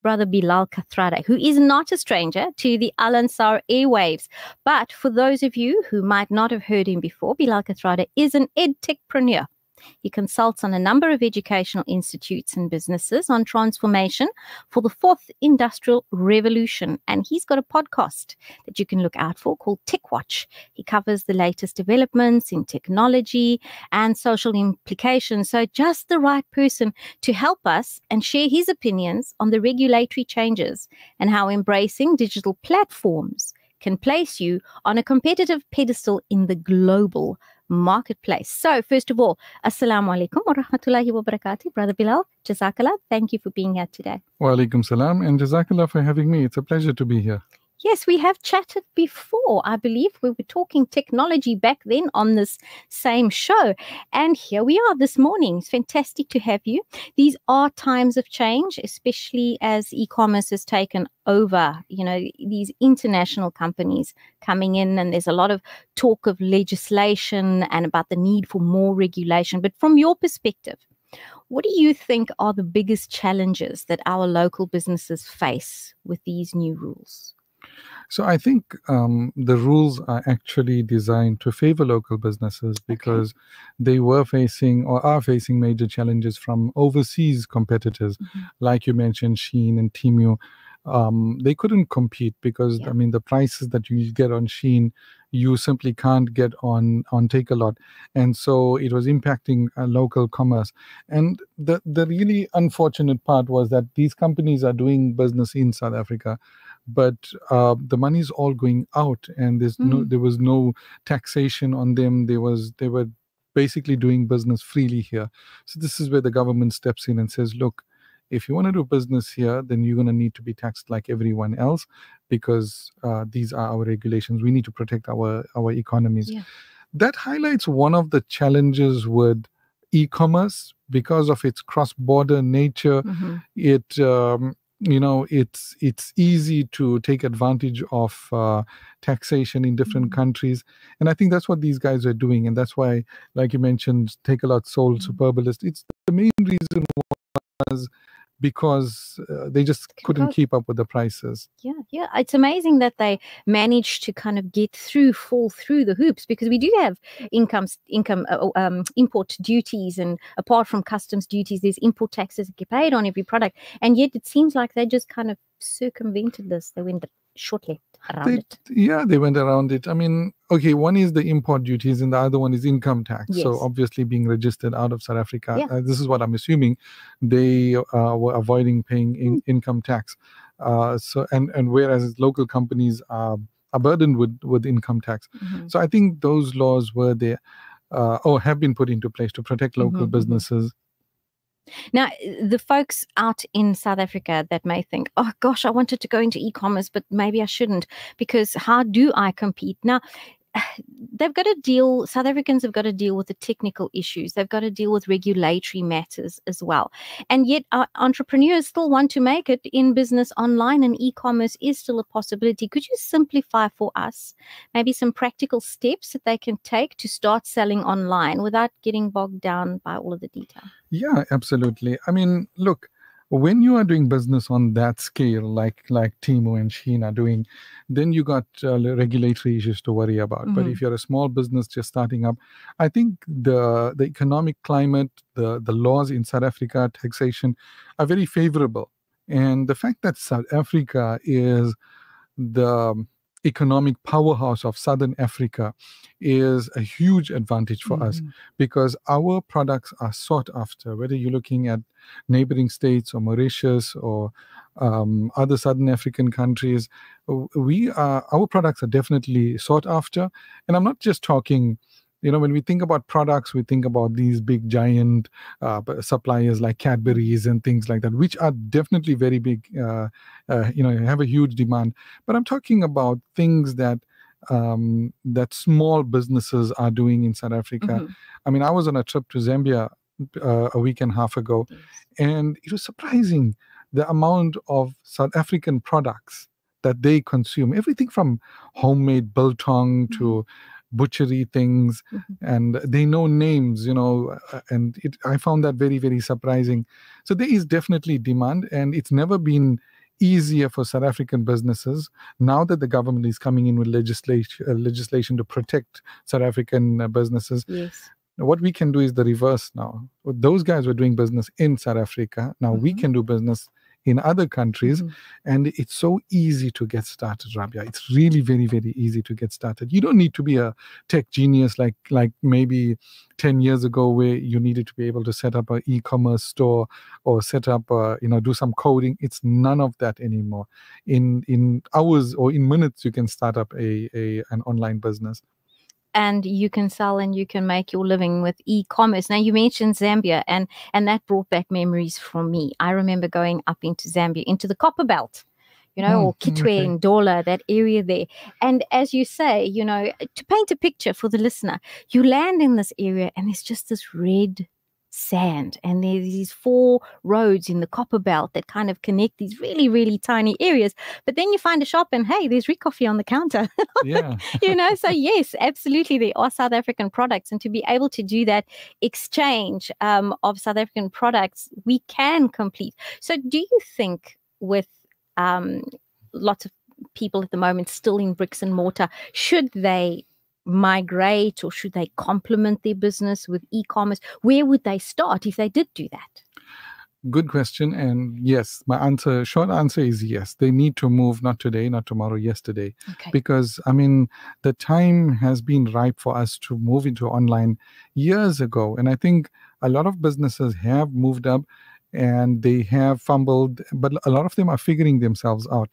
Brother Bilaal Khatrada, who is not a stranger to the Al Ansar airwaves. But for those of you who might not have heard him before, Bilaal Khatrada is an edtechpreneur. He consults on a number of educational institutes and businesses on transformation for the fourth industrial revolution. And he's got a podcast that you can look out for called Tech Watch. He covers the latest developments in technology and social implications. So just the right person to help us and share his opinions on the regulatory changes and how embracing digital platforms can place you on a competitive pedestal in the global marketplace. So first of all, Assalamu alaikum wa rahmatullahi wa barakatuh. Brother Bilaal, Jazakallah, thank you for being here today. Wa alaikum salam, and Jazakallah for having me. It's a pleasure to be here. Yes, we have chatted before. I believe we were talking technology back then on this same show. And here we are this morning. It's fantastic to have you. These are times of change, especially as e-commerce has taken over, these international companies coming in, and there's a lot of talk of legislation and about the need for more regulation. But from your perspective, what do you think are the biggest challenges that our local businesses face with these new rules? So I think the rules are actually designed to favor local businesses because they were facing or are facing major challenges from overseas competitors. Like you mentioned, Shein and Temu. They couldn't compete because, the prices that you get on Shein, you simply can't get on Takealot. And so it was impacting local commerce. And the really unfortunate part was that these companies are doing business in South Africa, but the money is all going out, and there was no taxation on them. They were basically doing business freely here. So this is where the government steps in and says, look, if you want to do business here, then you're going to need to be taxed like everyone else, because these are our regulations. We need to protect our economies. Yeah. That highlights one of the challenges with e-commerce because of its cross-border nature. It's easy to take advantage of taxation in different countries. And I think that's what these guys are doing. And that's why, like you mentioned, Takealot sold Superbalist. It's the main reason was because they just couldn't keep up with the prices. Yeah. It's amazing that they managed to kind of fall through the hoops, because we do have import duties, and apart from customs duties, there's import taxes that get paid on every product. And yet it seems like they just kind of circumvented this. They went shortly around it. Yeah, they went around it. One is the import duties and the other one is income tax. Yes. So obviously being registered out of South Africa, this is what I'm assuming, they were avoiding paying income tax. And whereas local companies are burdened with income tax. So I think those laws were there or have been put into place to protect local businesses. Now, the folks out in South Africa that may think, oh gosh, I wanted to go into e-commerce, but maybe I shouldn't, because how do I compete? Now, South Africans have got to deal with the technical issues. They've got to deal with regulatory matters as well. And yet our entrepreneurs still want to make it in business online, and e-commerce is still a possibility. Could you simplify for us maybe some practical steps that they can take to start selling online without getting bogged down by all of the detail? Yeah, absolutely. Look, when you are doing business on that scale, like Temu and Shein are doing, then you got regulatory issues to worry about. But if you're a small business just starting up, I think the economic climate, the laws in South Africa, taxation, are very favorable. And the fact that South Africa is the economic powerhouse of Southern Africa is a huge advantage for us, because our products are sought after, whether you're looking at neighboring states or Mauritius or other Southern African countries. Our products are definitely sought after. And I'm not just talking, when we think about products, we think about these big giant suppliers like Cadbury's and things like that, which are definitely very big, have a huge demand. But I'm talking about things that small businesses are doing in South Africa. I was on a trip to Zambia a week and a half ago, and it was surprising the amount of South African products that they consume. Everything from homemade biltong to butchery things, and they know names, and I found that very, very surprising. So there is definitely demand, and it's never been easier for South African businesses now that the government is coming in with legislation to protect South African businesses. Yes. What we can do is the reverse now. Those guys were doing business in South Africa. Now we can do business in other countries, and it's so easy to get started, Rabia. It's really very, very easy to get started. You don't need to be a tech genius like maybe 10 years ago, where you needed to be able to set up an e-commerce store or set up do some coding. It's none of that anymore. In hours or in minutes you can start up an online business. And you can sell and you can make your living with e-commerce. Now, you mentioned Zambia, and that brought back memories from me. I remember going up into Zambia, into the Copper Belt, or Kitwe and Dola, that area there. And as you say, to paint a picture for the listener, you land in this area and there's just this red sand, and there's these 4 roads in the Copper Belt that kind of connect these really, really tiny areas. But then you find a shop and hey, there's coffee on the counter. Yeah. So yes, absolutely, there are South African products, and to be able to do that exchange of South African products, we can complete. So do you think with lots of people at the moment still in bricks and mortar, should they migrate, or should they complement their business with e-commerce? Where would they start if they did do that? Good question. And yes, my short answer is yes. They need to move, not today, not tomorrow, yesterday. Okay. Because, the time has been ripe for us to move into online years ago. And I think a lot of businesses have moved up and they have fumbled, but a lot of them are figuring themselves out,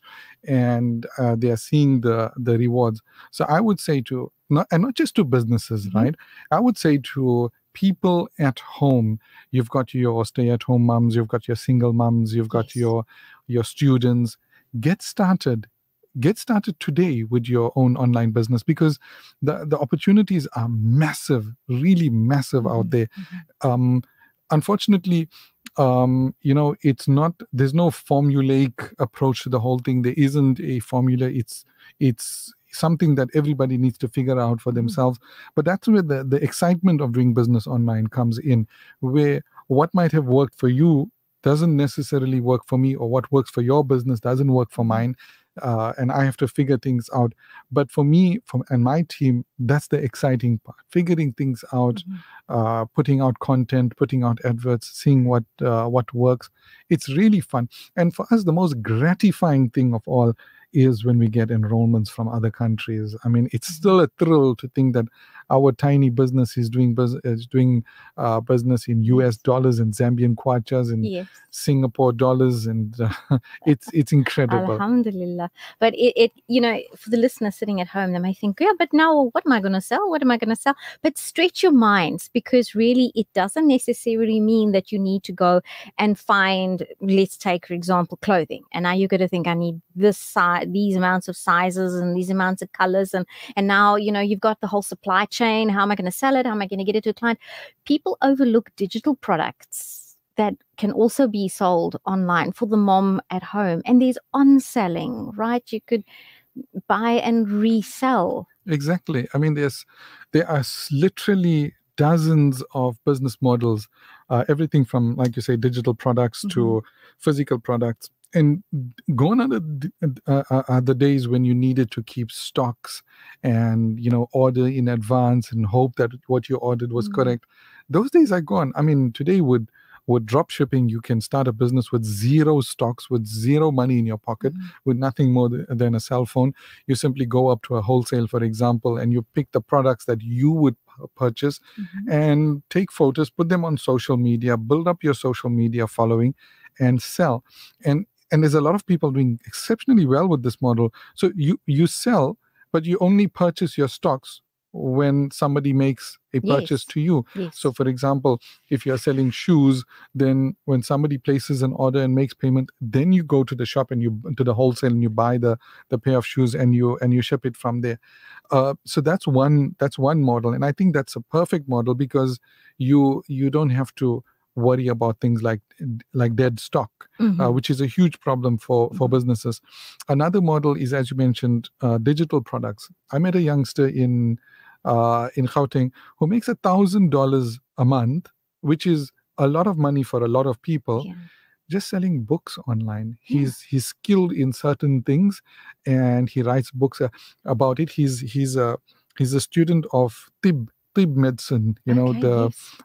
and they are seeing the rewards. So I would say not just to businesses, right? I would say to people at home. You've got your stay-at-home moms, you've got your single moms, you've got your students. Get started today with your own one business, because the opportunities are massive, really massive out there. Unfortunately, it's not, there's no formulaic approach to the whole thing. There isn't a formula. It's something that everybody needs to figure out for themselves. But that's where the excitement of doing business online comes in, where what might have worked for you doesn't necessarily work for me, or what works for your business doesn't work for mine. And I have to figure things out. But for me and my team, that's the exciting part, figuring things out, putting out content, putting out adverts, seeing what works. It's really fun. And for us, the most gratifying thing of all is when we get enrollments from other countries. I mean, it's still a thrill to think that our tiny business is doing business in US dollars and Zambian kwachas and Singapore dollars, and it's incredible. Alhamdulillah. But it for the listener sitting at home, they may think, yeah, but now what am I going to sell? What am I going to sell? But stretch your minds, because really it doesn't necessarily mean that you need to go and find, let's take, for example, clothing. And now you're going to think, I need this size, these amounts of sizes and these amounts of colors. And now, you've got the whole supply chain. How am I going to sell it? How am I going to get it to a client? People overlook digital products that can also be sold online for the mom at home. And there's on-selling, right? You could buy and resell. Exactly. I mean, there are literally dozens of business models, everything from, like you say, digital products to physical products. And gone are the days when you needed to keep stocks and, order in advance and hope that what you ordered was correct. Those days are gone. I mean, today with drop shipping, you can start a business with zero stocks, with zero money in your pocket, with nothing more than a cell phone. You simply go up to a wholesale, for example, and you pick the products that you would purchase and take photos, put them on social media, build up your social media following, and sell. And there's a lot of people doing exceptionally well with this model. So you sell, but you only purchase your stocks when somebody makes a purchase to you. So for example, if you're selling shoes, then when somebody places an order and makes payment, then you go to the shop and to the wholesale and you buy the pair of shoes and you ship it from there. So that's one model. And I think that's a perfect model, because you don't have to worry about things like dead stock, which is a huge problem for businesses. Another model is, as you mentioned, digital products. I met a youngster in in Gauteng who makes $1,000 a month, which is a lot of money for a lot of people. Yeah. Just selling books online. Yeah. He's skilled in certain things, and he writes books about it. He's a student of Tib medicine, Okay,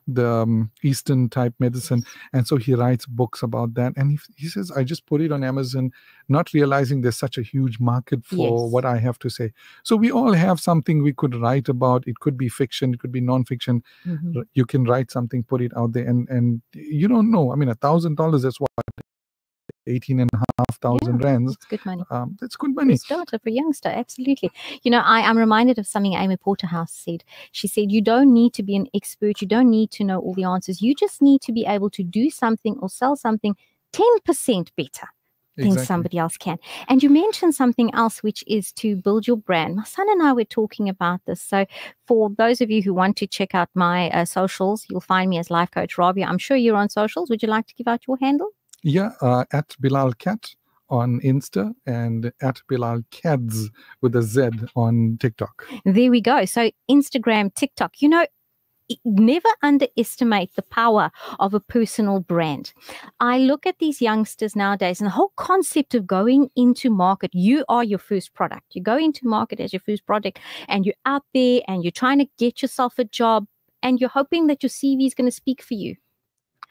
the yes. Eastern type medicine, Yes. and so he writes books about that. And he says, I just put it on Amazon, not realizing there's such a huge market for Yes. what I have to say. So we all have something we could write about. It could be fiction, it could be non-fiction. Mhm. You can write something, put it out there, and you don't know. I mean, $1,000, that's what, 18,500 rands. It's good money. That's good For a money. starter, for a youngster, absolutely. I'm reminded of something Amy Porterhouse said. She said, you don't need to be an expert. You don't need to know all the answers. You just need to be able to do something or sell something 10% better than Exactly. somebody else can. And you mentioned something else, which is to build your brand. My son and I were talking about this. So for those of you who want to check out my socials, you'll find me as Life Coach Rabia. I'm sure you're on socials. Would you like to give out your handle? Yeah, at Bilaal Kat on Insta and at Bilaal Kads with a Z on TikTok. There we go. So Instagram, TikTok, never underestimate the power of a personal brand. I look at these youngsters nowadays and the whole concept of going into market. You are your first product. You go into market as your first product and you're out there and you're trying to get yourself a job and you're hoping that your CV is going to speak for you.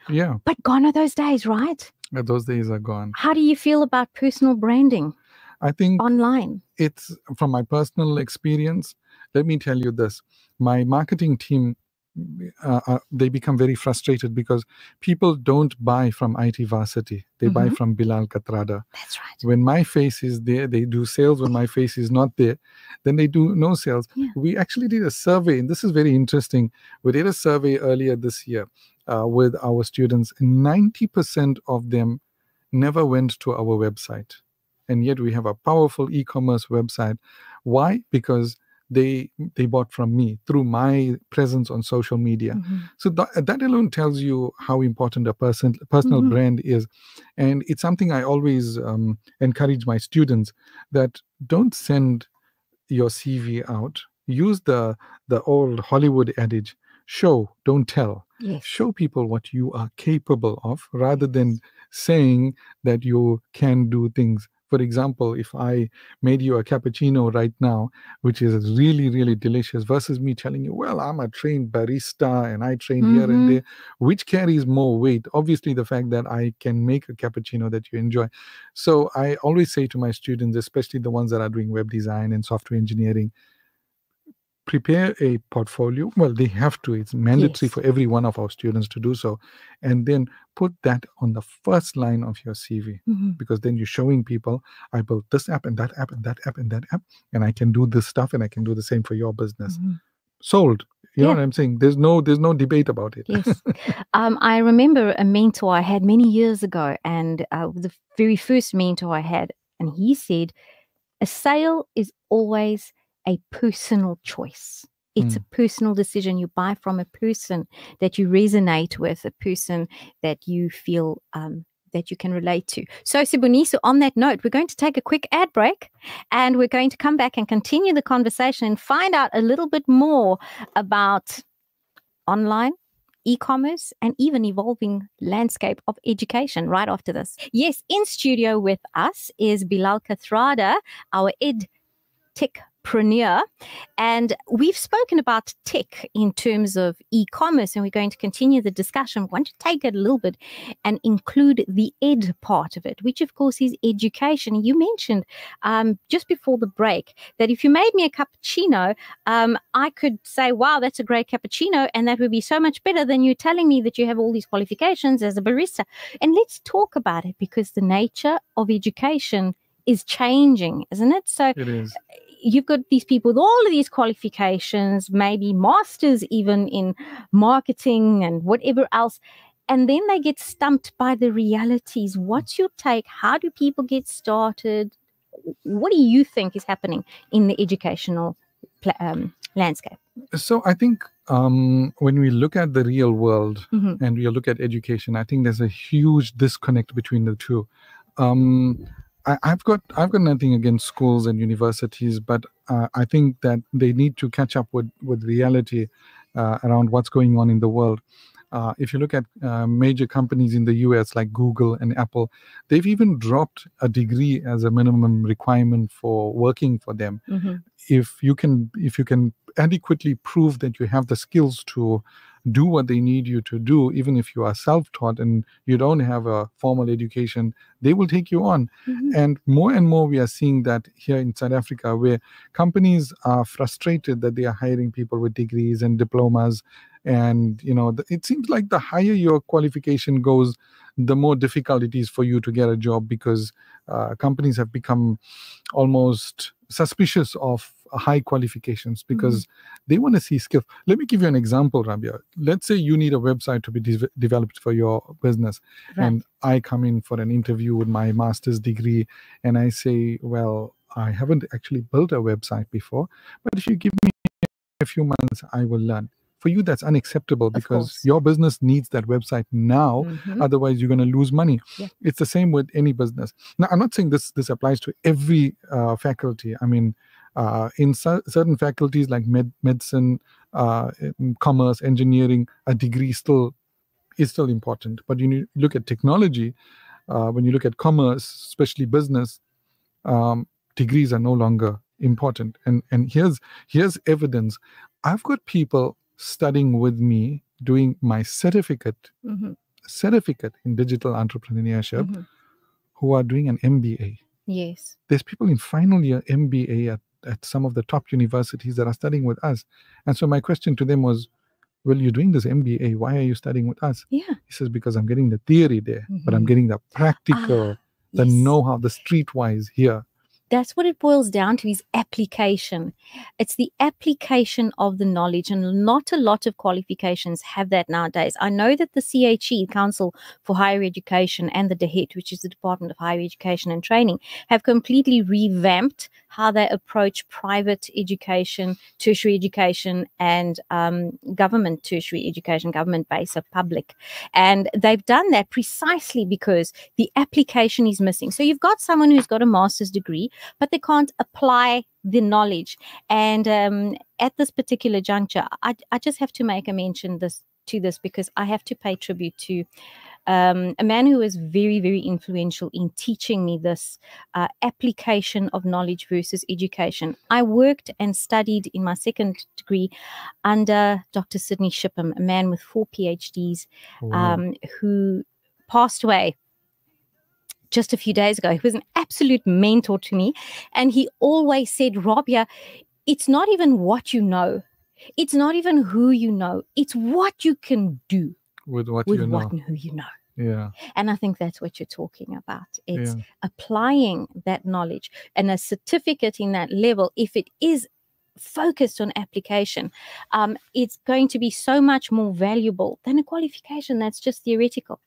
Yeah. But gone are those days, right? Those days are gone. How do you feel about personal branding? I think online. It's from my personal experience. Let me tell you this. My marketing team, they become very frustrated because people don't buy from IT Varsity. They buy from Bilaal Khatrada. That's right. When my face is there, they do sales. When my face is not there, then they do no sales. Yeah. We actually did a survey, and this is very interesting. We did a survey earlier this year with our students. 90% of them never went to our website. And yet we have a powerful e-commerce website. Why? Because they bought from me through my presence on social media. So that alone tells you how important a personal brand is. And it's something I always encourage my students, that don't send your CV out. Use the old Hollywood adage, show, don't tell. Yes. Show people what you are capable of, rather than saying that you can do things. For example, if I made you a cappuccino right now, which is really, really delicious, versus me telling you, well, I'm a trained barista and I trained here and there, which carries more weight? Obviously, the fact that I can make a cappuccino that you enjoy. So I always say to my students, especially the ones that are doing web design and software engineering, prepare a portfolio. Well, they have to. It's mandatory for every one of our students to do so. And then put that on the first line of your CV, because then you're showing people, I built this app and that app and that app and that app, and I can do this stuff, and I can do the same for your business. Sold. You know what I'm saying? There's no debate about it. Yes. I remember a mentor I had many years ago, and the very first mentor I had, and he said, a sale is always a personal choice. It's a personal decision. You buy from a person that you resonate with, a person that you feel that you can relate to. So, Siboniso, on that note, we're going to take a quick ad break, and we're going to come back and continue the conversation and find out a little bit more about online, e-commerce, and even evolving landscape of education right after this. Yes, in studio with us is Bilaal Khatrada, our techpreneur, and we've spoken about tech in terms of e-commerce, and we're going to continue the discussion. We want to take it a little bit and include the ed part of it, which of course is education. You mentioned just before the break that if you made me a cappuccino, I could say, wow, that's a great cappuccino, and that would be so much better than you telling me that you have all these qualifications as a barista. And let's talk about it, because the nature of education is changing, isn't it? So it is. You've got these people with all of these qualifications, maybe masters even in marketing and whatever else, and then they get stumped by the realities. What's your take? How do people get started? What do you think is happening in the educational landscape? So I think when we look at the real world and we look at education, I think there's a huge disconnect between the two. I've got nothing against schools and universities, but I think that they need to catch up with reality around what's going on in the world. If you look at major companies in the US like Google and Apple, they've even dropped a degree as a minimum requirement for working for them. If you can adequately prove that you have the skills to do what they need you to do, even if you are self-taught and you don't have a formal education, they will take you on. And more we are seeing that here in South Africa, where companies are frustrated that they are hiring people with degrees and diplomas. And it seems like the higher your qualification goes, the more difficult it is for you to get a job, because companies have become almost suspicious of high qualifications because they want to see skills. Let me give you an example, Rabia. Let's say you need a website to be developed for your business. Right. And I come in for an interview with my master's degree and I say, well, I haven't actually built a website before, but if you give me a few months, I will learn. For you, that's unacceptable because your business needs that website now. Otherwise, you're going to lose money. Yeah. It's the same with any business. Now, I'm not saying this applies to every faculty. I mean, in certain faculties like medicine, commerce, engineering, a degree is still important. But you look at technology, when you look at commerce, especially business, degrees are no longer important. And here's evidence. I've got people studying with me, doing my certificate in digital entrepreneurship, who are doing an MBA. Yes. There's people in final year MBA at some of the top universities that are studying with us. And so my question to them was, well, you're doing this MBA, why are you studying with us? Yeah. He says, because I'm getting the theory there, but I'm getting the practical, the know-how, the streetwise here. That's what it boils down to, is application. It's the application of the knowledge, and not a lot of qualifications have that nowadays. I know that the CHE, Council for Higher Education, and the DHET, which is the Department of Higher Education and Training, have completely revamped how they approach private education, tertiary education, and government tertiary education, government-based, so public. And they've done that precisely because the application is missing. So you've got someone who's got a master's degree, but they can't apply the knowledge. And at this particular juncture, I just have to make a mention to this because I have to pay tribute to a man who was very, very influential in teaching me this application of knowledge versus education. I worked and studied in my second degree under Dr. Sidney Shipham, a man with 4 PhDs, who passed away just a few days ago. He was an absolute mentor to me. And he always said, Rabia, it's not even what you know. It's not even who you know. It's what you can do with what you know. And who you know. Yeah. And I think that's what you're talking about. It's applying that knowledge, and a certificate in that level, if it is focused on application, it's going to be so much more valuable than a qualification that's just theoretical.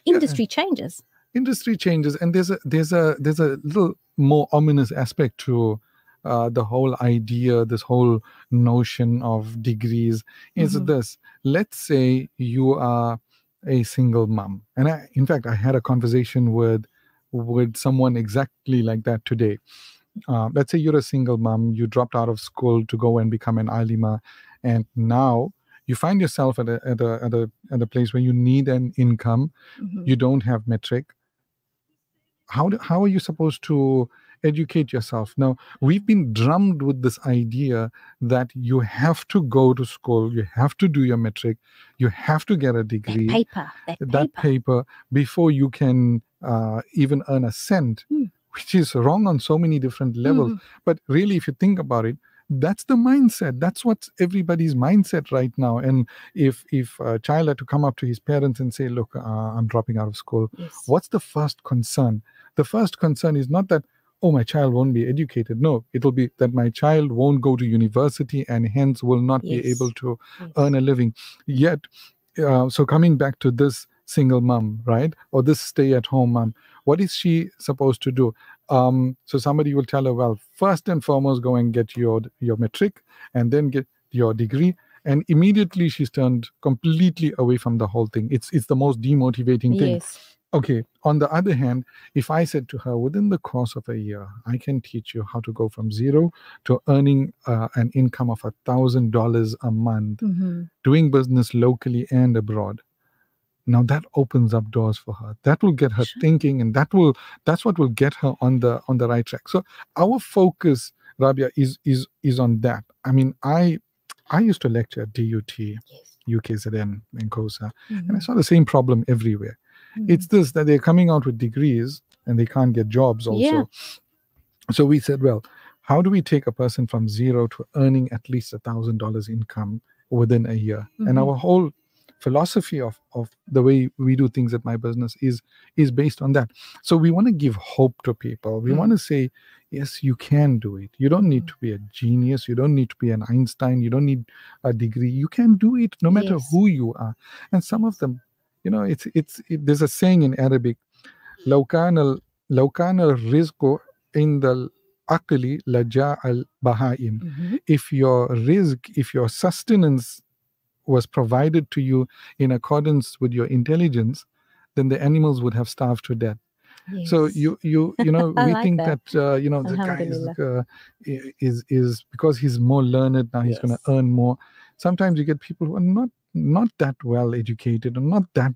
Industry changes. Industry changes, and there's a little more ominous aspect to the whole idea, this whole notion of degrees. Is this: let's say you are a single mom, and in fact I had a conversation with someone exactly like that today. Let's say you're a single mom, you dropped out of school to go and become an alima, and now you find yourself at a place where you need an income. You don't have metric. How are you supposed to educate yourself? Now, we've been drummed with this idea that you have to go to school, you have to do your metric, you have to get a degree, that paper before you can even earn a cent, which is wrong on so many different levels. But really, if you think about it, that's the mindset. That's what's everybody's mindset right now. And if a child had to come up to his parents and say, look, I'm dropping out of school, what's the first concern? The first concern is not that, oh, my child won't be educated. No, it'll be that my child won't go to university and hence will not be able to earn a living. Yet, so coming back to this single mom, right? Or this stay-at-home mom, what is she supposed to do? So somebody will tell her, well, first and foremost, go and get your metric and then get your degree. And immediately she's turned completely away from the whole thing. It's the most demotivating thing. Okay. On the other hand, if I said to her, within the course of a year, I can teach you how to go from zero to earning an income of $1,000 a month, doing business locally and abroad. Now that opens up doors for her. That will get her thinking, and that's what will get her on the right track. So our focus, Rabia, is on that. I mean, I used to lecture at DUT, UKZN, and COSA, and I saw the same problem everywhere. It's this, that they're coming out with degrees and they can't get jobs also. Yeah. So we said, well, how do we take a person from zero to earning at least $1,000 income within a year? And our whole philosophy of the way we do things at my business is based on that. So we want to give hope to people. We want to say, yes, you can do it. You don't need to be a genius. You don't need to be an Einstein. You don't need a degree. You can do it no matter who you are. And some of them, there's a saying in Arabic, لو كان الرزق عند العقل لجاء البهائم. If your sustenance was provided to you in accordance with your intelligence, then the animals would have starved to death. Yes. So we like think that the guy is because he's more learned now, he's going to earn more. Sometimes you get people who are not that well educated and not that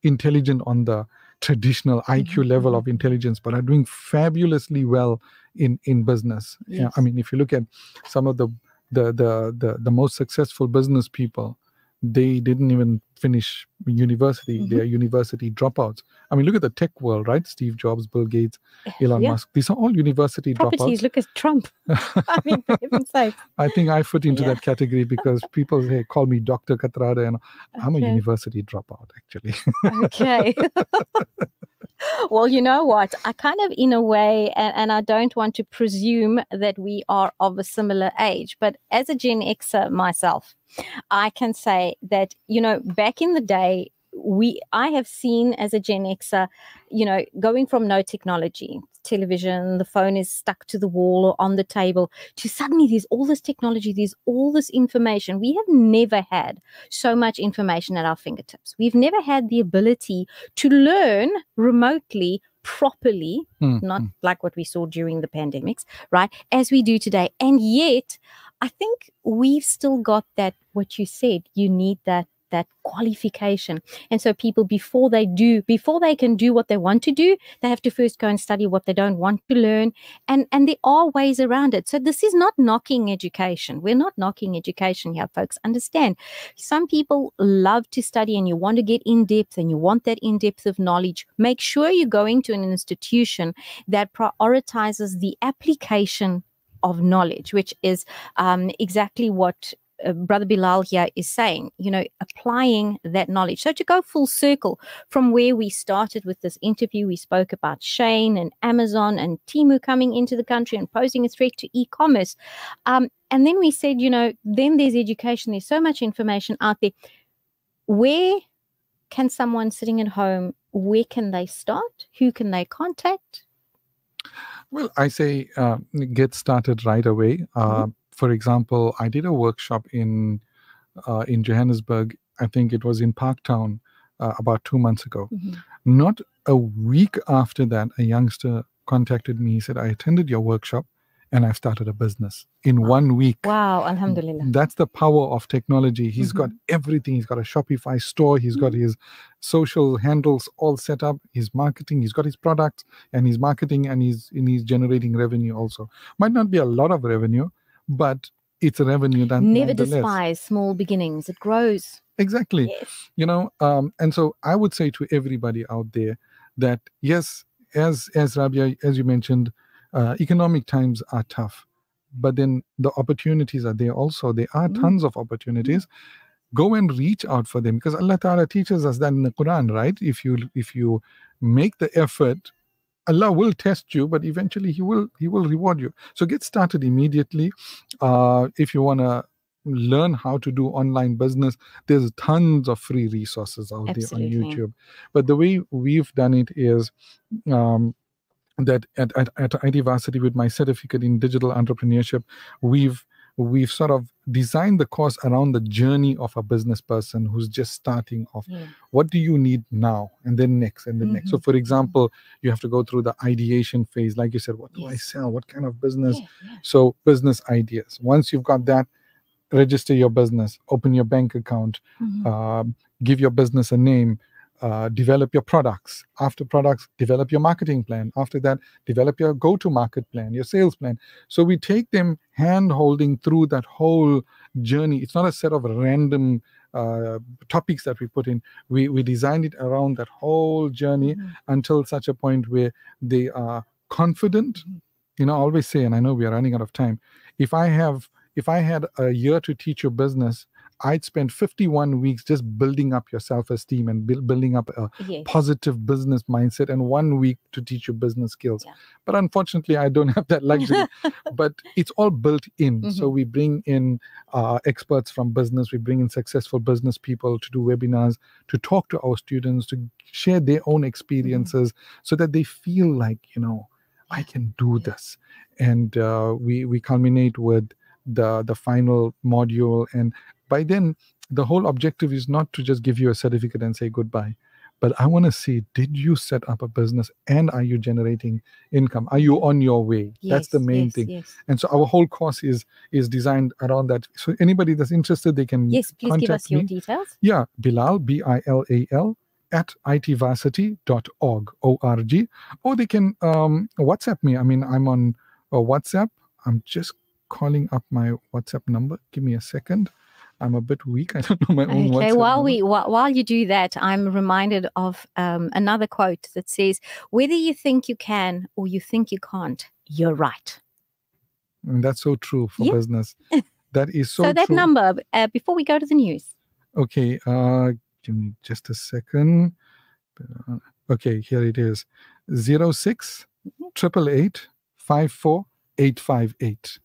intelligent on the traditional IQ level of intelligence, but are doing fabulously well in business. Yes. Yeah, I mean, if you look at some of the most successful business people, they didn't even finish university. They are university dropouts. I mean, look at the tech world, right? Steve Jobs, Bill Gates, Elon Musk. These are all university dropouts. Look at Trump. I mean, for heaven's sake. I think I fit into that category because people call me Dr. Khatrada, and I'm a university dropout, actually. Okay. Well, you know what? I kind of, in a way, and I don't want to presume that we are of a similar age, but as a Gen Xer myself, I can say that, back in the day, I have seen as a Gen Xer, going from no technology, television, the phone is stuck to the wall or on the table, to suddenly there's all this technology, there's all this information. We have never had so much information at our fingertips. We've never had the ability to learn remotely, properly, not like what we saw during the pandemics, right, as we do today. And yet, I think we've still got that, what you said, you need that qualification. And so people, before they can do what they want to do, they have to first go and study what they don't want to learn. And there are ways around it. So this is not knocking education. We're not knocking education here, folks. Understand, some people love to study and you want to get in depth and you want that in depth of knowledge. Make sure you're going to an institution that prioritizes the application of knowledge, which is exactly what Brother Bilaal here is saying, applying that knowledge. So to go full circle from where we started with this interview, we spoke about Shein and Amazon and Temu coming into the country and posing a threat to e-commerce. And then we said, then there's education. There's so much information out there. Where can someone sitting at home, where can they start? Who can they contact? Well, I say get started right away. For example, I did a workshop in Johannesburg. I think it was in Parktown about 2 months ago. Not a week after that, a youngster contacted me. He said, I attended your workshop and I've started a business in 1 week. Wow, alhamdulillah. That's the power of technology. He's got everything. He's got a Shopify store. He's got his social handles all set up, his marketing. He's got his products and his marketing, and he's generating revenue also. Might not be a lot of revenue, but it's a revenue that never despise small beginnings. It grows. Exactly. Yes. And so I would say to everybody out there that yes, as Rabia, as you mentioned, economic times are tough, but then the opportunities are there also. There are tons of opportunities. Go and reach out for them, because Allah Ta'ala teaches us that in the Quran, right? If you make the effort, Allah will test you, but eventually He will reward you. So get started immediately. If you want to learn how to do online business, there's tons of free resources out there on YouTube. But the way we've done it is that at IT Varsity, with my certificate in digital entrepreneurship, we've we've sort of designed the course around the journey of a business person who's just starting off. Yeah. What do you need now, and then next, and then next? So, for example, you have to go through the ideation phase. Like you said, what do I sell? What kind of business? So, business ideas. Once you've got that, register your business, open your bank account, give your business a name, develop your products. After products, develop your marketing plan. After that, develop your go-to-market plan, your sales plan. So we take them hand-holding through that whole journey. It's not a set of random topics that we put in. We designed it around that whole journey until such a point where they are confident. I always say, and I know we are running out of time, if I had a year to teach your business, I'd spend 51 weeks just building up your self-esteem and building up a positive business mindset, and 1 week to teach you business skills. But unfortunately, I don't have that luxury. But it's all built in. So we bring in experts from business. We bring in successful business people to do webinars, to talk to our students, to share their own experiences so that they feel like, I can do this. And we culminate with the final module, and by then the whole objective is not to just give you a certificate and say goodbye, but I want to see, did you set up a business, and are you generating income? Are you on your way? That's the main thing. And so our whole course is designed around that. So anybody that's interested, they can please contact give us me. your details. Bilal, Bilal at itvarsity.org, O-R-G, or they can WhatsApp me. I mean, I'm on WhatsApp. I'm just calling up my WhatsApp number. Give me a second. I'm a bit weak. I don't know my own WhatsApp number. While you do that, I'm reminded of another quote that says, whether you think you can or you think you can't, you're right. And that's so true for business. That is so true. So that number, before we go to the news. Okay, give me just a second. Okay, here it is. 06 888 54 858.